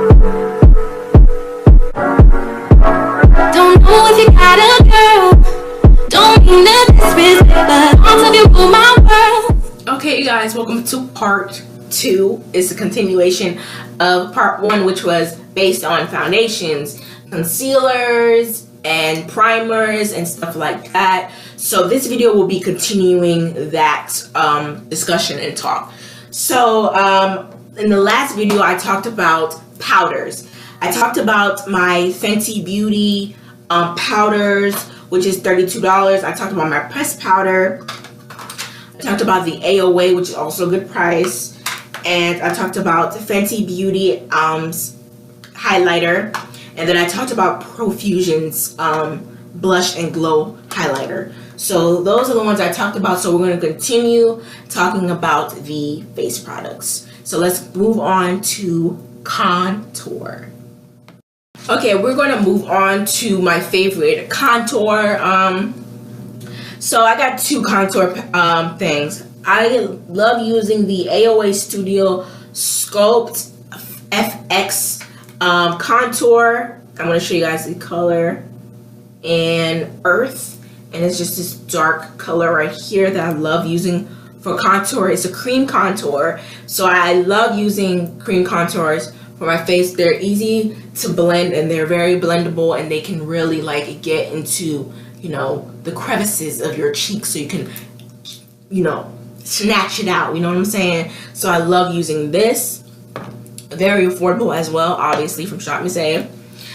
Don't know if you got a girl. Don't mean to disrespect, but all of you rule my world. Okay, you guys, welcome to part 2. It's a continuation of part 1, which was based on foundations, concealers, and primers and stuff like that. So this video will be continuing that discussion and talk. So in the last video I talked about powders. I talked about my Fenty Beauty powders, which is $32. I talked about my pressed powder. I talked about the AOA, which is also a good price. And I talked about the Fenty Beauty highlighter. And then I talked about Profusion's blush and glow highlighter. So those are the ones I talked about. So we're going to continue talking about the face products. So let's move on to contour. Okay, we're going to move on to my favorite contour. So I got 2 contour things. I love using the AOA Studio Sculpt FX contour. I'm going to show you guys the color in Earth. And it's just this dark color right here that I love using for contour. It's a cream contour. So I love using cream contours for my face. They're easy to blend and they're very blendable, and they can really like get into, you know, the crevices of your cheeks so you can, you know, snatch it out. You know what I'm saying? So I love using this. Very affordable as well, obviously, from Shop Me Save.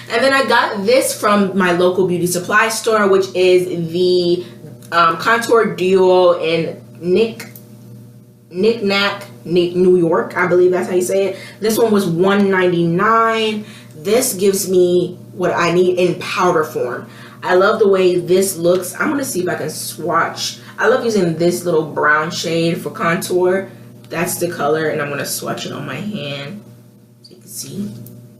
And then I got this from my local beauty supply store, which is the Contour Duo in Knick Knack, New York. I believe that's how you say it. This one was $1.99. This gives me what I need in powder form. I love the way this looks. I'm going to see if I can swatch. I love using this little brown shade for contour. That's the color, and I'm going to swatch it on my hand so you can see.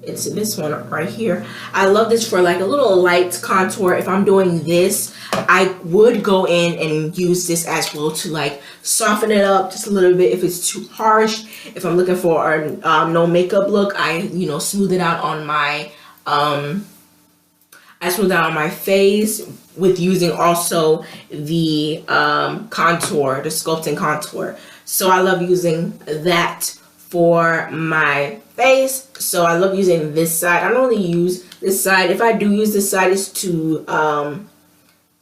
It's this one right here. I love this for like a little light contour. If I'm doing this, I would go in and use this as well to like soften it up just a little bit if it's too harsh. If I'm looking for a no makeup look, I, you know, smooth it out on my face with using also the contour, the sculpting contour. So I love using that for my face. So I love using this side. I don't really use this side. If I do use this side, it's to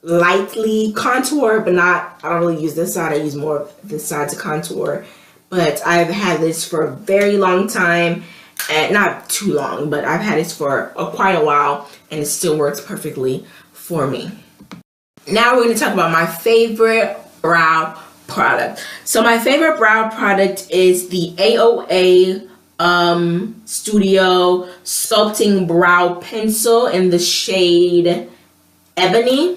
lightly contour, but not, I don't really use this side. I use more of this side to contour. But I've had this for a very long time, and not too long, but I've had this for quite a while, and it still works perfectly for me. Now we're going to talk about my favorite brow product. So my favorite brow product is the AOA Studio Sculpting Brow Pencil in the shade Ebony.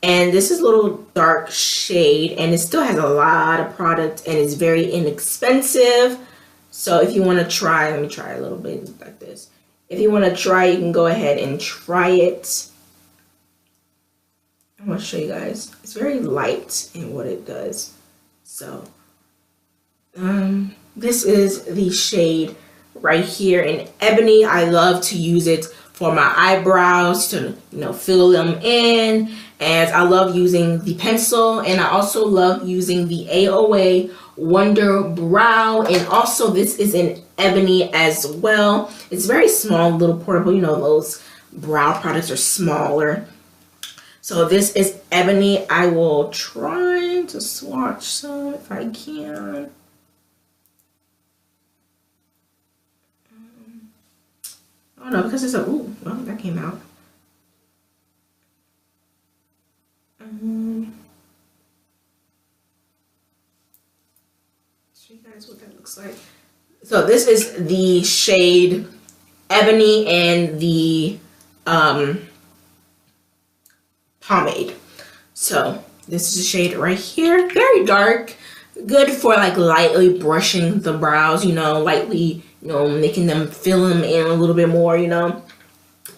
And this is a little dark shade, and it still has a lot of product, and it's very inexpensive. So if you want to try, let me try a little bit like this. If you want to try, you can go ahead and try it. I'm going to show you guys. It's very light in what it does. So this is the shade right here in Ebony. I love to use it for my eyebrows to, you know, fill them in. And I love using the pencil, and I also love using the AOA Wonder Brow, and also this is in Ebony as well. It's very small, little portable. You know, those brow products are smaller. So this is Ebony. I will try to swatch some if I can. Oh no, because it's a, ooh, well, that came out. Show you guys what that looks like. So this is the shade Ebony and the pomade. So this is the shade right here. Very dark. Good for like lightly brushing the brows, you know, lightly, you know, making them fill them in a little bit more, you know.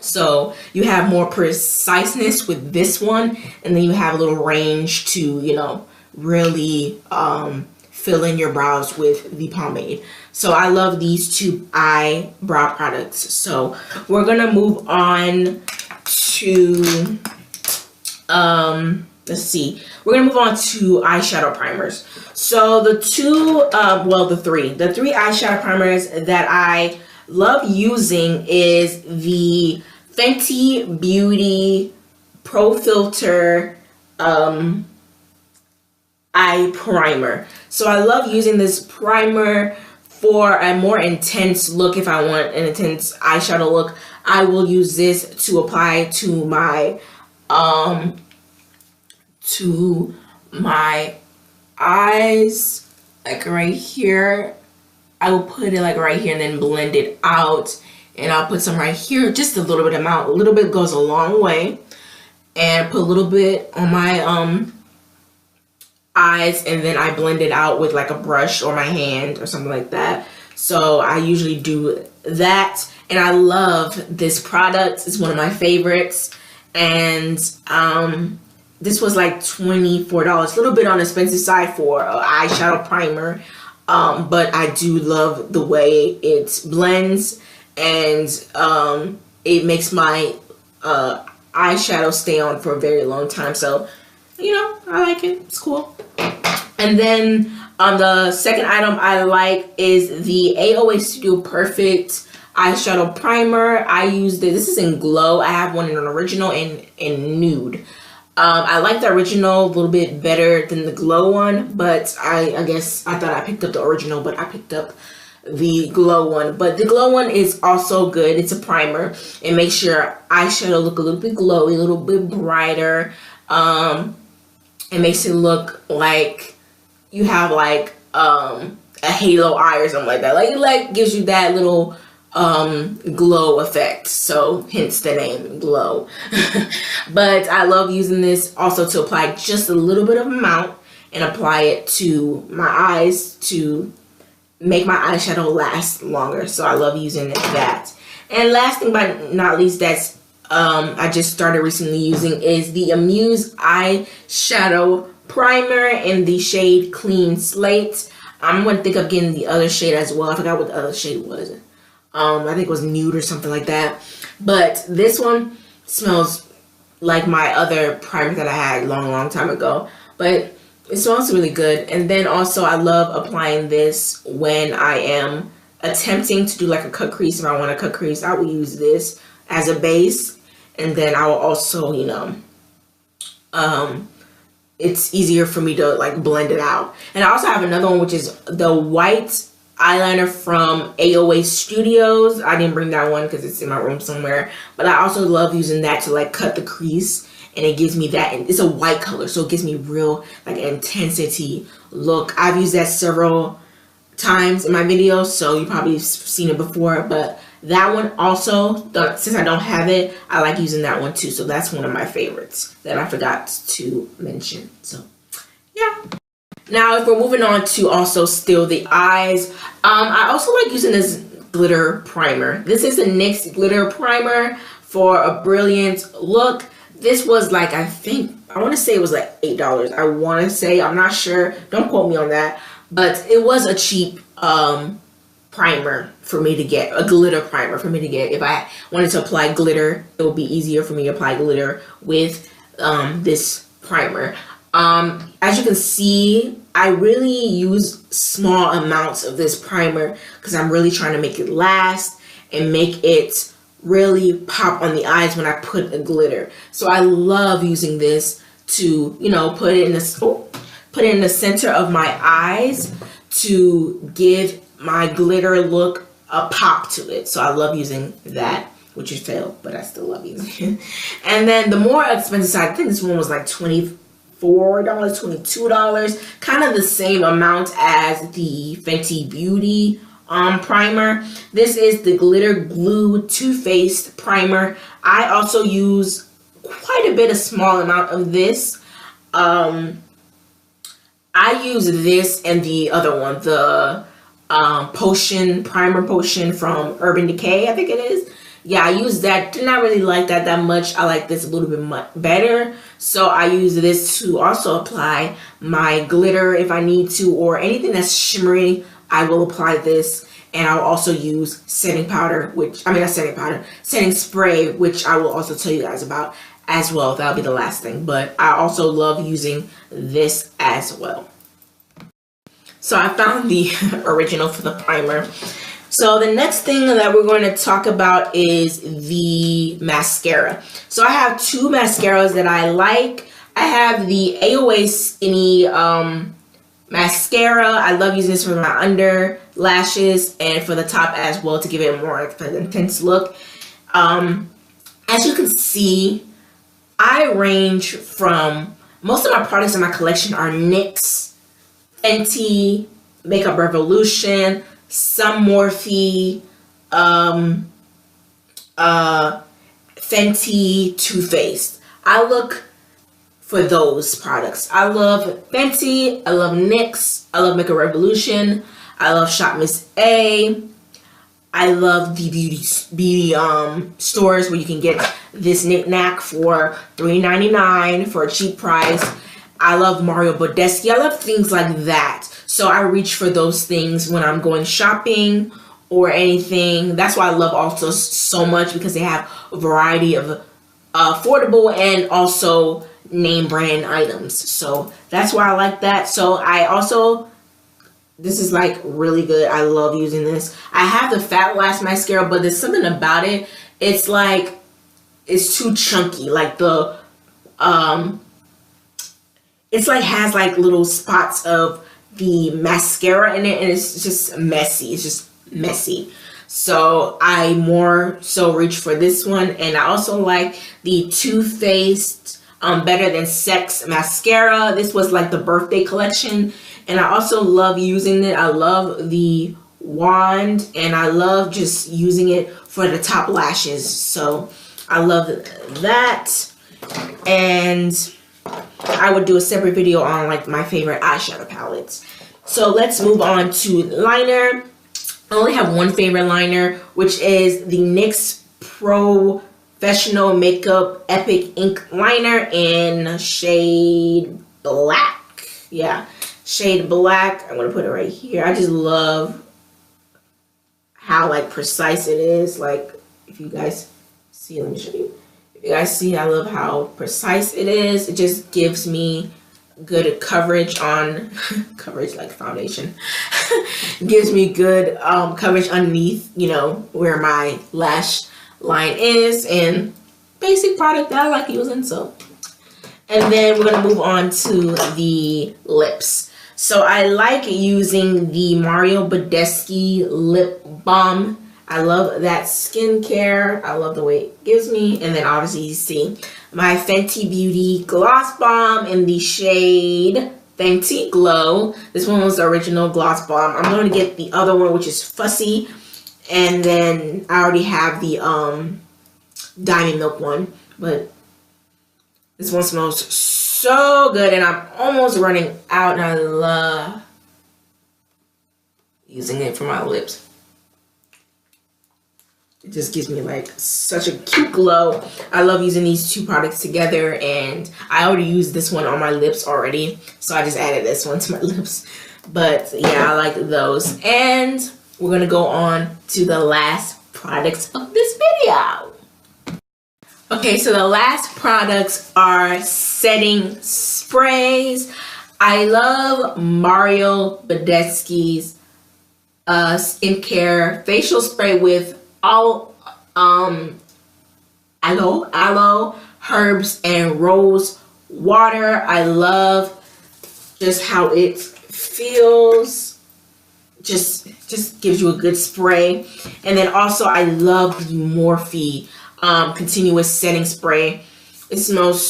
So you have more preciseness with this one, and then you have a little range to, you know, really fill in your brows with the pomade. So I love these two eyebrow products. So we're gonna move on to let's see, we're gonna move on to eyeshadow primers. So the three eyeshadow primers that I love using is the Fenty Beauty Pro Filter eye primer. So I love using this primer for a more intense look. If I want an intense eyeshadow look, I will use this to apply to my eyes, like right here. I will put it like right here and then blend it out, and I'll put some right here, just a little bit amount. A little bit goes a long way. And put a little bit on my eyes, and then I blend it out with like a brush or my hand or something like that. So I usually do that, and I love this product. It's one of my favorites, and this was like $24, a little bit on the expensive side for an eyeshadow primer, but I do love the way it blends, and it makes my eyeshadow stay on for a very long time. So, you know, I like it. It's cool. And then the second item I like is the AOA Studio Perfect eyeshadow primer. I use this is in Glow. I have one in an original and in nude. I like the original a little bit better than the Glow one, but I guess I thought I picked up the original, but I picked up the Glow one. But the Glow one is also good. It's a primer. It makes your eyeshadow look a little bit glowy, a little bit brighter. It makes it look like you have like a halo eye or something like that. Like it like gives you that little glow effect. So hence the name Glow. But I love using this also to apply just a little bit of amount and apply it to my eyes to make my eyeshadow last longer. So I love using that. And last thing but not least, that's I just started recently using is the Amuse Eyeshadow Primer in the shade Clean Slate. I'm going to think of getting the other shade as well. I forgot what the other shade was. I think it was Nude or something like that. But this one smells like my other primer that I had long time ago. But it smells really good. And then also I love applying this when I am attempting to do like a cut crease. If I want a cut crease, I will use this as a base. And then I will also, you know, it's easier for me to like blend it out. And I also have another one, which is the white eyeliner from AOA Studios. I didn't bring that one because it's in my room somewhere. But I also love using that to like cut the crease. And it gives me that, it's a white color, so it gives me real like intensity look. I've used that several times in my videos, so you probably seen it before. But that one also, since I don't have it, I like using that one too. So that's one of my favorites that I forgot to mention. So yeah. Now if we're moving on to also still the eyes, I also like using this glitter primer. This is the NYX glitter primer for a brilliant look. This was like, I want to say it was like $8. I want to say, I'm not sure. Don't quote me on that. But it was a cheap primer for me to get, a glitter primer for me to get. If I wanted to apply glitter, it would be easier for me to apply glitter with this primer. As you can see, I really use small amounts of this primer because I'm really trying to make it last and make it really pop on the eyes when I put a glitter. So I love using this to, you know, put it in the center of my eyes to give my glitter look a pop to it. So I love using that, which is failed, but I still love using it. And then the more expensive side, I think this one was like $24, $22, kind of the same amount as the Fenty Beauty primer. This is the Glitter Glue Too Faced primer. I also use quite a bit, a small amount of this. I use this and the other one, the primer potion from Urban Decay, I think it is. yeah, I use that. Did not really like that much. I like this a little bit better. So I use this to also apply my glitter if I need to, or anything that's shimmery. I will apply this, and I'll also use setting powder, setting spray, which I will also tell you guys about as well. That'll be the last thing, but I also love using this as well. So I found the original for the primer. So the next thing that we're going to talk about is the mascara. So I have two mascaras that I like. I have the AOA Skinny mascara. I love using this for my under lashes and for the top as well to give it a more intense look. As you can see, I range from, most of my products in my collection are NYX, Fenty, Makeup Revolution, some Morphe, Fenty, Too Faced. I look for those products. I love Fenty, I love NYX, I love Makeup Revolution, I love Shop Miss A. I love the beauty stores where you can get this knick-knack for $3.99 for a cheap price. I love Mario Badescu. I love things like that. So I reach for those things when I'm going shopping or anything. That's why I love also so much, because they have a variety of affordable and also name brand items. So that's why I like that. So I also, this is like really good. I love using this. I have the Fat Lash mascara, but there's something about it. It's like, it's too chunky. Like the, it's like has like little spots of the mascara in it, and it's just messy. It's just messy. So I more so reach for this one. And I also like the Too Faced Better Than Sex mascara. This was like the birthday collection, and I also love using it. I love the wand, and I love just using it for the top lashes. So I love that. And I would do a separate video on like my favorite eyeshadow palettes. So let's move on to liner. I only have one favorite liner, which is the NYX Professional Makeup Epic Ink Liner in shade black. Yeah, shade black. I'm gonna put it right here. I just love how like precise it is. Like, if you guys see, let me show you. If you guys see, I love how precise it is. It just gives me good coverage on coverage like foundation. Gives me good coverage underneath, you know, where my lash line is, and basic product that I like using. So, and then we're gonna move on to the lips. So I like using the Mario Badescu lip balm. I love that skincare. I love the way it gives me. And then obviously you see my Fenty Beauty Gloss Bomb in the shade Fenty Glow. This one was the original gloss bomb. I'm going to get the other one, which is Fussy. And then I already have the Diamond Milk one. But this one smells so good, and I'm almost running out, and I love using it for my lips. It just gives me like such a cute glow. I love using these two products together, and I already used this one on my lips already, so I just added this one to my lips. But yeah, I like those. And we're gonna go on to the last products of this video. Okay, so the last products are setting sprays. I love Mario Badescu's skincare facial spray with all aloe, herbs, and rose water. I love just how it feels. Just gives you a good spray. And then also I love the Morphe continuous setting spray. It smells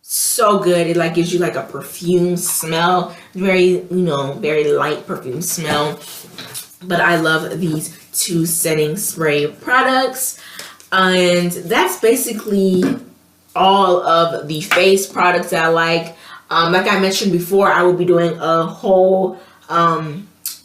so good. It like gives you like a perfume smell, very, you know, very light perfume smell. But I love these two setting spray products. And that's basically all of the face products that I like. Like I mentioned before, I will be doing a whole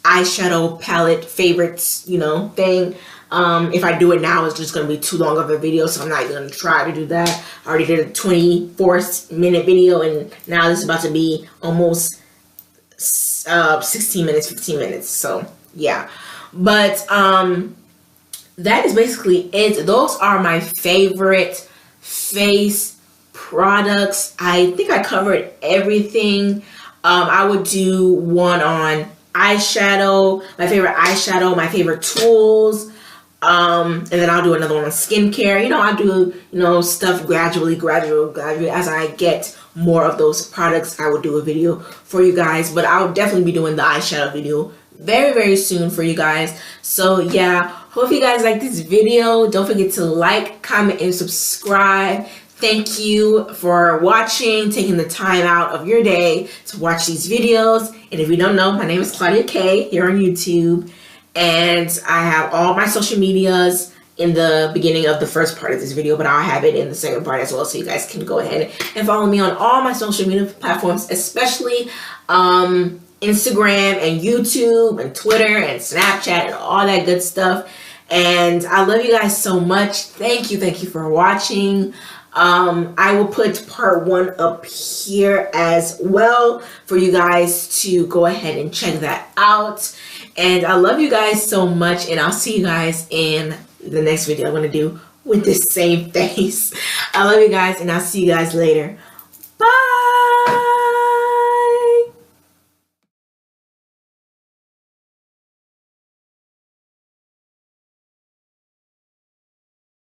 eyeshadow palette favorites, you know, thing. If I do it now, it's just going to be too long of a video, so I'm not even going to try to do that. I already did a 24-minute video, and now this is about to be almost 16 minutes, 15 minutes. So yeah, but that is basically it. Those are my favorite face products. I think I covered everything. I would do one on eyeshadow, my favorite tools, and then I'll do another one on skincare. You know, I do, you know, stuff gradually as I get more of those products. I will do a video for you guys, but I'll definitely be doing the eyeshadow video very soon for you guys. So yeah, hope you guys like this video. Don't forget to like, comment, and subscribe. Thank you for watching, taking the time out of your day to watch these videos. And if you don't know, my name is Claudia K here on YouTube, and I have all my social medias in the beginning of the first part of this video, but I'll have it in the second part as well, so you guys can go ahead and follow me on all my social media platforms, especially Instagram and YouTube and Twitter and Snapchat and all that good stuff. And I love you guys so much. Thank you for watching. I will put part 1 up here as well for you guys to go ahead and check that out. And I love you guys so much, and I'll see you guys in the next video I'm going to do with this same face. I love you guys, and I'll see you guys later.